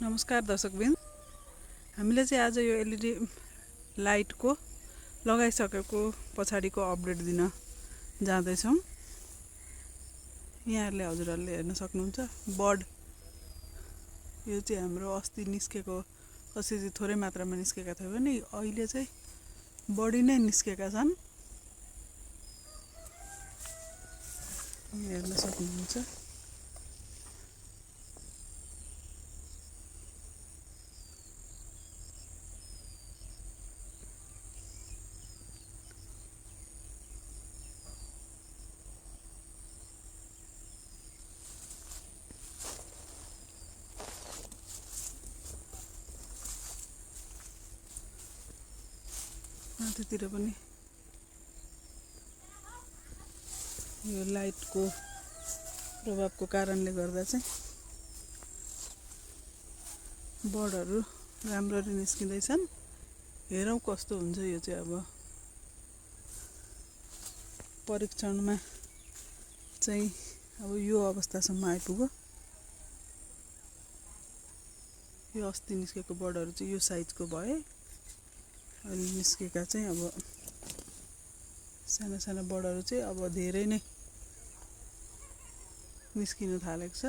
नमस्कार दर्शकबिन, हामीले चाहिँ आज यो एलईडी लाइटको लगाइसकेको पछाडिको अपडेट दिन जाँदैछौँ। यहाँहरूले हजुरहरूले हेर्न सक्नुहुन्छ बर्ड। यो चाहिँ हाम्रो अस्ति निस्केको, कसै चाहिँ थोरै मात्रामा निस्केका थियो भने अहिले चाहिँ बढी नै निस्केका छन्। हेर्न सक्नुहुन्छ। माथितिर पनि यो लाइटको प्रभावको कारणले गर्दा चाहिँ बर्डहरू राम्ररी निस्किँदैछन्। हेरौँ कस्तो हुन्छ यो चाहिँ। अब परीक्षणमा चाहिँ अब यो अवस्थासम्म आइपुग्यो। यो अस्ति निस्केको बर्डहरू चाहिँ यो साइजको भए, अहिले निस्केका चाहिँ अब साना साना बर्डहरू चाहिँ अब धेरै नै निस्किन थालेको छ।